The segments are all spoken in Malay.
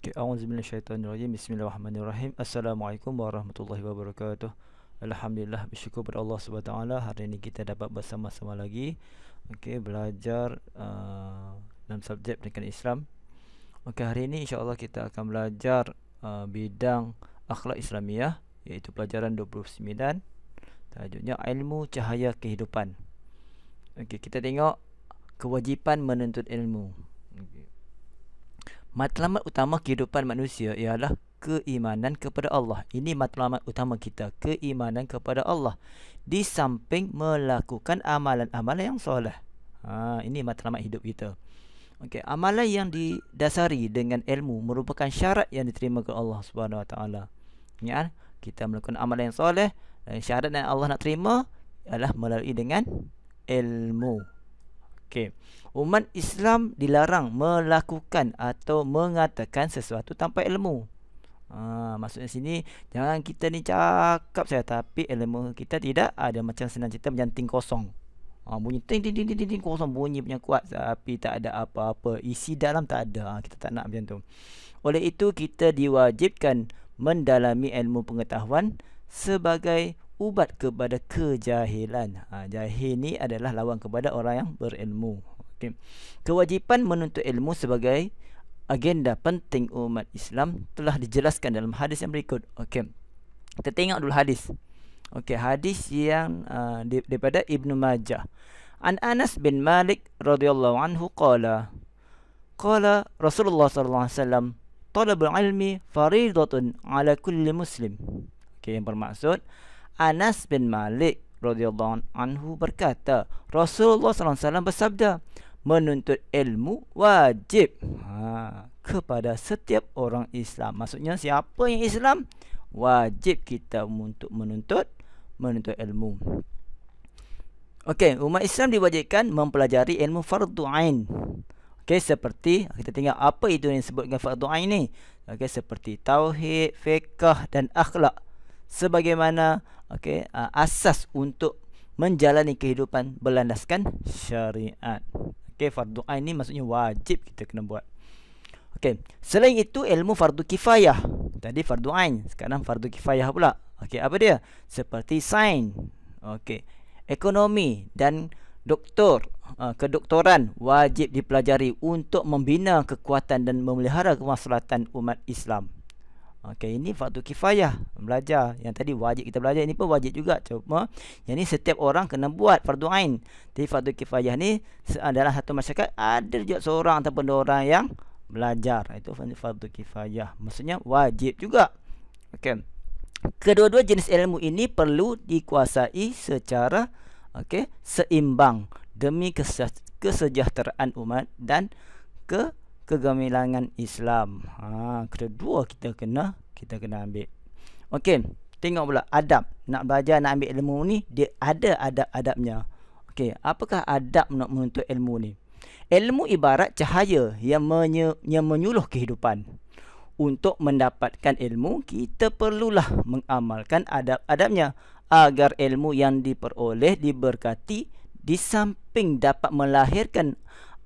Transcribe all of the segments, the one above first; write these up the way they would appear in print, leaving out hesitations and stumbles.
Okay, A'udzubillahiminasyaitanirrajim. Bismillahirrahmanirrahim. Assalamualaikum warahmatullahi wabarakatuh. Alhamdulillah, bersyukur pada Allah SWT. Hari ini kita dapat bersama-sama lagi belajar dalam subjek pendidikan Islam. Hari ini insya-Allah kita akan belajar bidang akhlak Islamiah, iaitu pelajaran 29. Tajuknya ilmu cahaya kehidupan. Kita tengok kewajipan menuntut ilmu. Matlamat utama kehidupan manusia ialah keimanan kepada Allah. Ini matlamat utama kita, keimanan kepada Allah, di samping melakukan amalan-amalan yang soleh. Ini matlamat hidup kita. Amalan yang didasari dengan ilmu merupakan syarat yang diterima oleh Allah Subhanahu Wa Taala. Kita melakukan amalan yang soleh, dan syarat yang Allah nak terima adalah melalui dengan ilmu. Umat Islam dilarang melakukan atau mengatakan sesuatu tanpa ilmu. Maksudnya sini, jangan kita ni cakap saya tapi ilmu kita tidak ada. Macam senang cerita menjanting kosong. Bunyi ting ting ting ting ting kosong, bunyi punya kuat tapi tak ada apa-apa, isi dalam tak ada. Kita tak nak macam tu. Oleh itu kita diwajibkan mendalami ilmu pengetahuan sebagai ubat kepada kejahilan. Jahil ni adalah lawan kepada orang yang berilmu. Kewajipan menuntut ilmu sebagai agenda penting umat Islam telah dijelaskan dalam hadis yang berikut. Kita tengok dulu hadis. Hadis yang daripada Ibnu Majah. An Anas bin Malik radhiyallahu anhu qala Rasulullah sallallahu alaihi wasallam, talabul ilmi fariidatun ala kulli muslim. Yang bermaksud, Anas bin Malik radhiyallahu anhu berkata, Rasulullah sallallahu alaihi wasallam bersabda, menuntut ilmu wajib kepada setiap orang Islam. Maksudnya siapa yang Islam, wajib kita untuk menuntut ilmu. Umat Islam diwajibkan mempelajari ilmu fardu ain. Seperti kita tengok apa itu yang disebutkan fardu ain ni. Seperti tauhid, fiqh dan akhlak, sebagaimana asas untuk menjalani kehidupan berlandaskan syariat. Fardu ain ni maksudnya wajib kita kena buat. Selain itu ilmu fardu kifayah. Tadi fardu ain, sekarang fardu kifayah pula. Apa dia? Seperti sains, ekonomi dan kedoktoran wajib dipelajari untuk membina kekuatan dan memelihara kemaslahatan umat Islam. Ini fardu kifayah, belajar. Yang tadi wajib kita belajar, ini pun wajib juga. Cuma yang ni setiap orang kena buat fardu ain. Jadi fardu kifayah ni adalah satu masyarakat ada juga seorang ataupun dua orang yang belajar. Itu fardu kifayah, maksudnya wajib juga. Kedua-dua jenis ilmu ini perlu dikuasai secara seimbang demi kesejahteraan umat dan kegemilangan Islam. Kedua kita kena ambil. Tengok pula adab. Nak belajar, nak ambil ilmu ni, dia ada adab-adabnya. Apakah adab nak menuntut ilmu ni? Ilmu ibarat cahaya yang menyuluh kehidupan. Untuk mendapatkan ilmu, kita perlulah mengamalkan adab-adabnya agar ilmu yang diperoleh diberkati, di samping dapat melahirkan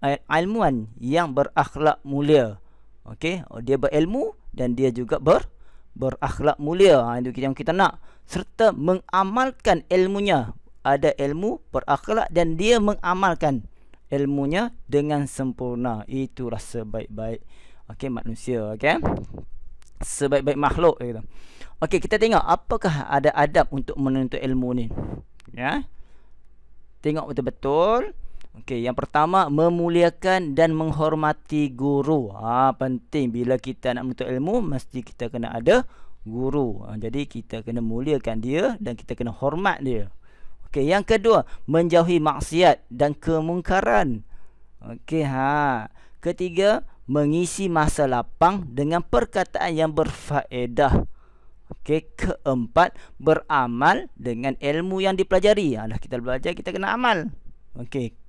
ilmuwan yang berakhlak mulia. Dia berilmu dan dia juga berakhlak mulia. Itu yang kita nak. Serta mengamalkan ilmunya. Ada ilmu, berakhlak, dan dia mengamalkan ilmunya dengan sempurna. Itulah sebaik-baik manusia. Sebaik-baik makhluk. Kita tengok apakah ada adab untuk menuntut ilmu ni. Tengok betul-betul. Yang pertama, memuliakan dan menghormati guru. Penting bila kita nak menuntut ilmu, mesti kita kena ada guru. Jadi kita kena muliakan dia dan kita kena hormat dia. Yang kedua, menjauhi maksiat dan kemungkaran. Ketiga, mengisi masa lapang dengan perkataan yang berfaedah. Keempat, beramal dengan ilmu yang dipelajari. Kita belajar, kita kena amal.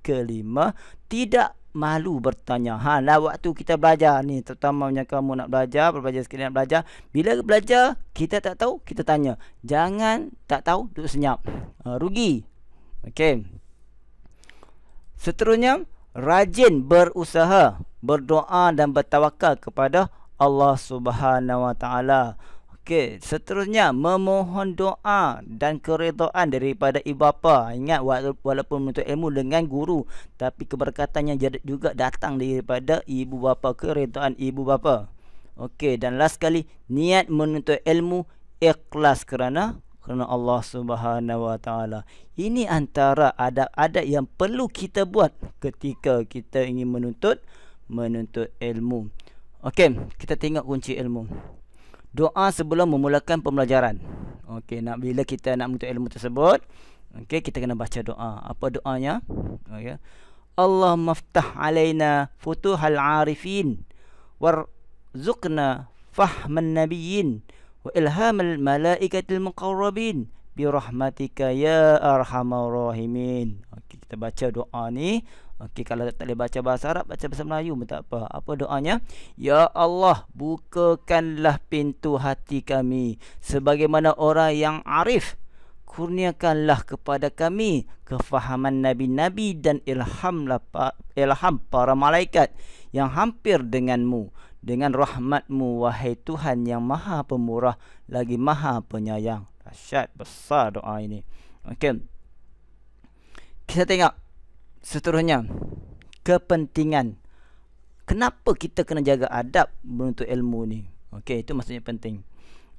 Kelima, tidak malu bertanya. Waktu kita belajar ni, terutamanya kamu nak belajar, sekali nak belajar. Bila belajar, kita tak tahu, kita tanya. Jangan tak tahu, duduk senyap. Rugi. Seterusnya, rajin berusaha, berdoa dan bertawakal kepada Allah Subhanahu Wa Taala. Okey, seterusnya memohon doa dan keredaan daripada ibu bapa. Ingat, walaupun menuntut ilmu dengan guru, tapi keberkatannya juga datang daripada ibu bapa, keredaan ibu bapa. Okey, dan last sekali, niat menuntut ilmu ikhlas kerana Allah Subhanahu Wa Taala. Ini antara adab-adab yang perlu kita buat ketika kita ingin menuntut ilmu. Okey, kita tengok kunci ilmu. Doa sebelum memulakan pembelajaran. Okey, bila kita nak menuntut ilmu tersebut, okey, kita kena baca doa. Apa doanya? Okey. Allahumma ftah alaina futuhal arifin warzuqna fahman nabiyyin wa ilhamal malaikatil muqarrabin bi rahmatika ya arhamar rahimin. Okey, kita baca doa ni. Okey, kalau tak boleh baca bahasa Arab, baca bahasa Melayu pun tak apa. Apa doanya? Ya Allah, bukakanlah pintu hati kami sebagaimana orang yang arif. Kurniakanlah kepada kami kefahaman nabi-nabi dan ilham para malaikat yang hampir denganmu. Dengan rahmatmu, wahai Tuhan yang maha pemurah lagi maha penyayang. Dahsyat besar doa ini. Okey, kita tengok seterusnya, kepentingan. Kenapa kita kena jaga adab menuntut ilmu ni? Okey, itu maksudnya penting.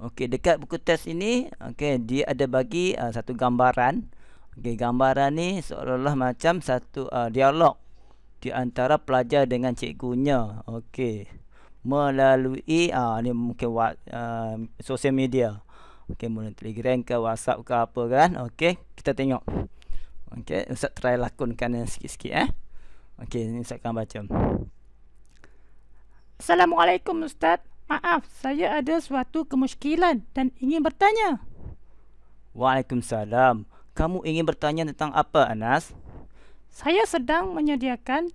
Okey, dekat buku teks ini, okey, dia ada bagi satu gambaran. Okey, gambaran ni seolah-olah macam satu dialog di antara pelajar dengan cikgunya. Okey, melalui ni mungkin sosial media. Okey, mula Telegram ke WhatsApp ke apa kan. Okey, kita tengok. Okey, Ustaz try lakonkan sikit-sikit Okey, ni Ustaz akan baca. Assalamualaikum Ustaz. Maaf, saya ada suatu kemusykilan dan ingin bertanya. Waalaikumsalam. Kamu ingin bertanya tentang apa, Anas? Saya sedang menyediakan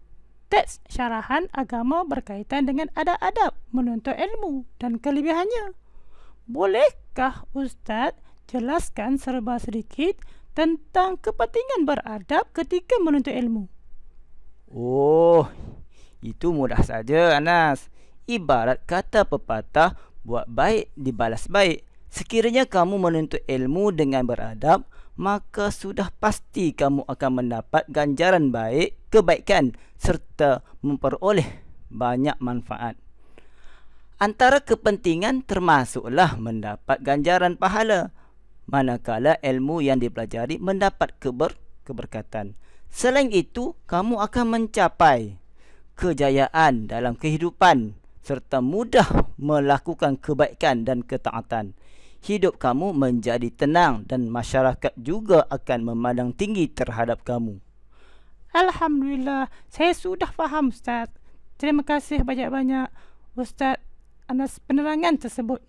teks syarahan agama berkaitan dengan adab-adab menuntut ilmu dan kelebihannya. Bolehkah Ustaz jelaskan serba sedikit tentang kepentingan beradab ketika menuntut ilmu? Oh, itu mudah saja, Anas. Ibarat kata pepatah, buat baik dibalas baik. Sekiranya kamu menuntut ilmu dengan beradab, maka sudah pasti kamu akan mendapat ganjaran baik, kebaikan serta memperoleh banyak manfaat. Antara kepentingan termasuklah mendapat ganjaran pahala, manakala ilmu yang dipelajari mendapat keberkatan. Selain itu, kamu akan mencapai kejayaan dalam kehidupan serta mudah melakukan kebaikan dan ketaatan. Hidup kamu menjadi tenang dan masyarakat juga akan memandang tinggi terhadap kamu. Alhamdulillah, saya sudah faham Ustaz. Terima kasih banyak-banyak Ustaz atas penerangan tersebut.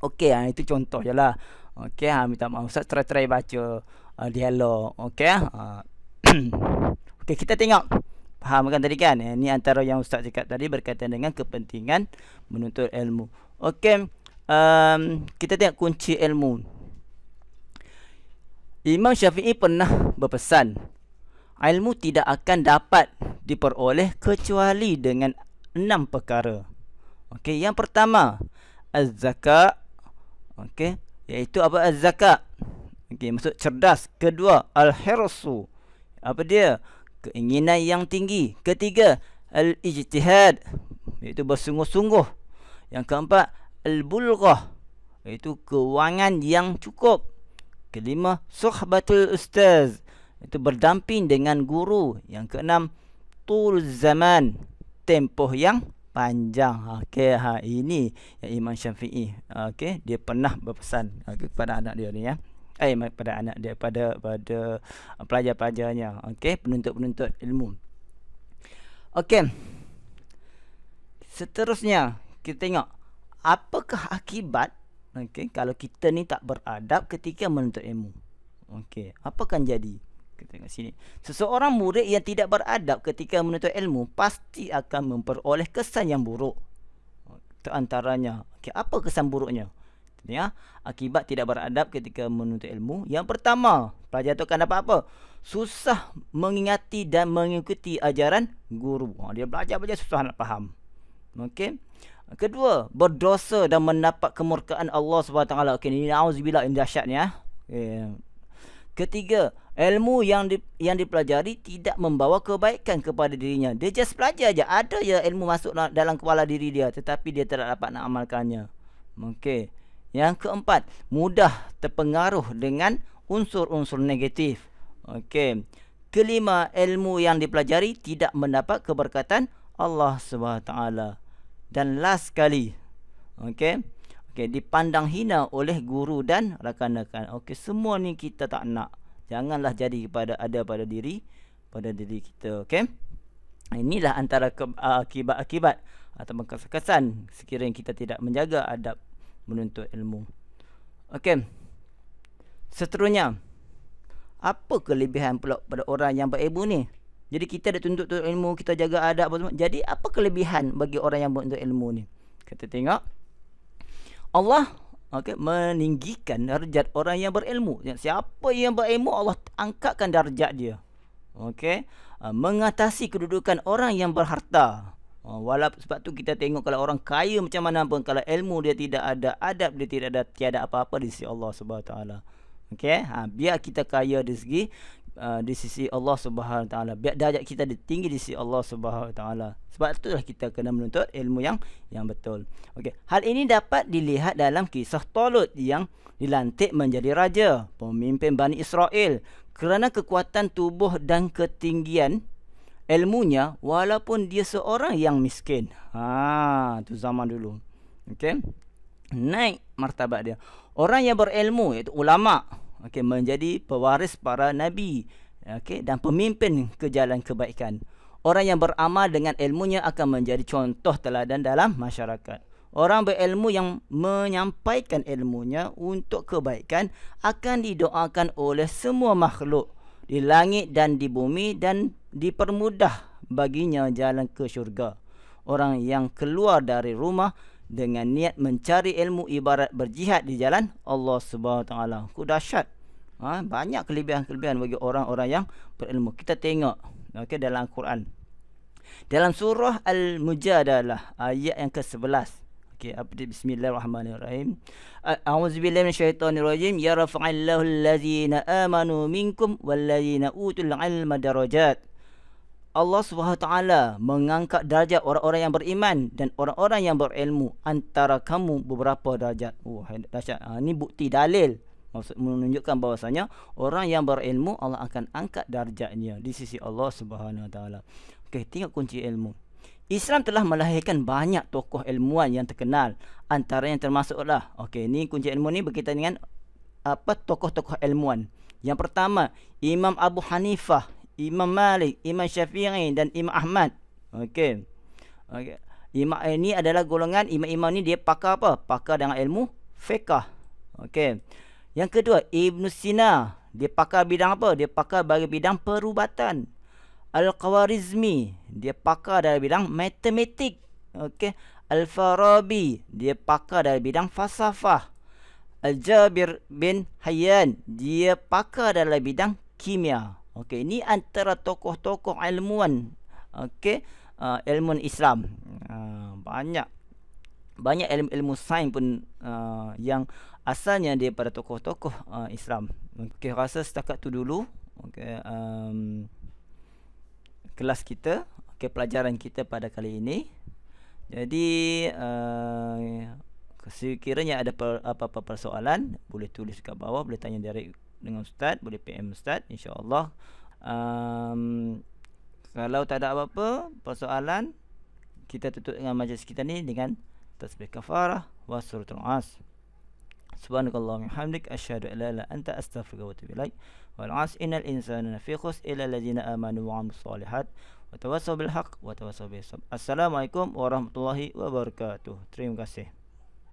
Okey, itu contoh je lah. Okey, minta maaf Ustaz, try baca dialog. Okey. Okey, kita tengok. Faham kan tadi kan? Ini antara yang Ustaz cakap tadi berkaitan dengan kepentingan menuntut ilmu. Okey, kita tengok kunci ilmu. Imam Syafi'i pernah berpesan, ilmu tidak akan dapat diperoleh kecuali dengan 6 perkara. Okey, yang pertama, az-zakat. Okey, iaitu apa az-zakat? Okey, maksud cerdas. Kedua, al-hirsu. Apa dia? Keinginan yang tinggi. Ketiga, al-ijtihad, iaitu bersungguh-sungguh. Yang keempat, al-bulghah, iaitu kewangan yang cukup. Kelima, suhbatul ustaz, iaitu berdamping dengan guru. Yang keenam, tul zaman, tempoh yang panjang. Okey, ini yang Imam Syafi'i dia pernah berpesan kepada anak dia ni pada anak dia, pada pelajar-pelajarnya, penuntut-penuntut ilmu. Okey, seterusnya kita tengok apakah akibat kalau kita ni tak beradab ketika menuntut ilmu. Apa akan jadi? Kita tengok sini. Seseorang murid yang tidak beradab ketika menuntut ilmu pasti akan memperoleh kesan yang buruk. Itu antaranya. Apa kesan buruknya? Akibat tidak beradab ketika menuntut ilmu. Yang pertama, pelajar itu akan dapat apa? Susah mengingati dan mengikuti ajaran guru. Dia belajar susah nak faham. Okey. Kedua, berdosa dan mendapat kemurkaan Allah SWT. Okey, ni auzubillah, ini dahsyat ni Ketiga, ilmu yang dipelajari tidak membawa kebaikan kepada dirinya. Dia just belajar je. Ada je ilmu masuk dalam kepala diri dia, tetapi dia tidak dapat nak amalkannya. Okey. Yang keempat, mudah terpengaruh dengan unsur-unsur negatif. Okey. Kelima, ilmu yang dipelajari tidak mendapat keberkatan Allah SWT. Dan last sekali, okey, dipandang hina oleh guru dan rakan-rakan. Okey, semua ni kita tak nak. Janganlah jadi pada diri kita. Okey. Inilah antara akibat-akibat atau kesan sekiranya kita tidak menjaga adab menuntut ilmu. Okey. Seterusnya, apa kelebihan pula pada orang yang berilmu ni? Jadi kita dah tuntut ilmu, kita jaga adab apa semua. Jadi apa kelebihan bagi orang yang menuntut ilmu ni? Kita tengok Allah meninggikan darjat orang yang berilmu. Siapa yang berilmu, Allah angkatkan darjat dia. Okey, mengatasi kedudukan orang yang berharta. Walaupun sebab tu kita tengok kalau orang kaya macam mana pun, kalau ilmu dia tidak ada, adab dia tidak ada, tiada apa-apa di sisi Allah Subhanahu taala. Okey, biar kita kaya di sisi Allah Subhanahu taala, biar darjat kita tinggi di sisi Allah Subhanahu taala. Sebab itulah kita kena menuntut ilmu yang betul. Okey, hal ini dapat dilihat dalam kisah Talut yang dilantik menjadi raja, pemimpin Bani Israel, kerana kekuatan tubuh dan ketinggian ilmunya walaupun dia seorang yang miskin. Tu zaman dulu. Okey, naik martabat dia. Orang yang berilmu, iaitu ulama, menjadi pewaris para nabi, dan pemimpin ke jalan kebaikan. Orang yang beramal dengan ilmunya akan menjadi contoh teladan dalam masyarakat. Orang berilmu yang menyampaikan ilmunya untuk kebaikan akan didoakan oleh semua makhluk di langit dan di bumi, dan dipermudah baginya jalan ke syurga. Orang yang keluar dari rumah dengan niat mencari ilmu ibarat berjihad di jalan Allah Subhanahu taala. Dahsyat. Banyak kelebihan-kelebihan bagi orang-orang yang berilmu. Kita tengok dalam Al-Quran. Dalam surah Al-Mujadalah ayat yang ke-11. Bismillahirrahmanirrahim. A'udzubillahi minasyaitonirrajim. Yarfa'illahu allazina amanu minkum wallazina utul ilma darajat. Allah SWT mengangkat darjat orang-orang yang beriman dan orang-orang yang berilmu antara kamu beberapa darjat. Dahsyat. Ini bukti dalil, maksud menunjukkan bahawasanya orang yang berilmu Allah akan angkat darjatnya di sisi Allah Subhanahu Wa Taala. Okey, tengok kunci ilmu. Islam telah melahirkan banyak tokoh ilmuwan yang terkenal. Antara yang termasuklah, ni kunci ilmu ni berkaitan dengan tokoh-tokoh ilmuwan. Yang pertama, Imam Abu Hanifah, Imam Malik, Imam Syafi'i dan Imam Ahmad. Okey. Imam ini adalah golongan imam-imam ni, dia pakar apa? Pakar dengan ilmu fiqh. Okey. Yang kedua, Ibn Sina, dia pakar bidang apa? Dia pakar bagi bidang perubatan. Al-Khawarizmi, dia pakar dalam bidang matematik. Okey. Al-Farabi, dia pakar dalam bidang falsafah. Al-Jabir bin Hayyan, dia pakar dalam bidang kimia. Okey, ini antara tokoh-tokoh ilmuwan, ilmuwan Islam. Banyak ilmu sains pun yang asalnya daripada tokoh-tokoh Islam. Okey, rasa setakat tu dulu. Kelas kita, pelajaran kita pada kali ini. Jadi sekiranya ada apa-apa persoalan, boleh tulis kat bawah, boleh tanya direct dengan Ustaz, boleh PM Ustaz, insya-Allah. Kalau tak ada apa-apa persoalan, kita tutup dengan majlis kita ni dengan tasbih kafarah wa suratul as. Subhanakallahumma hamdik asyhadu an la ilaha illa anta astaghfiruka wa atubu ilaik. Wal 'asr innal insana lafi khusr illa allazina amanu wa 'amilus solihat wa tawassaw bil haqq wa tawassaw bis sabr. Assalamualaikum warahmatullahi wabarakatuh. Terima kasih.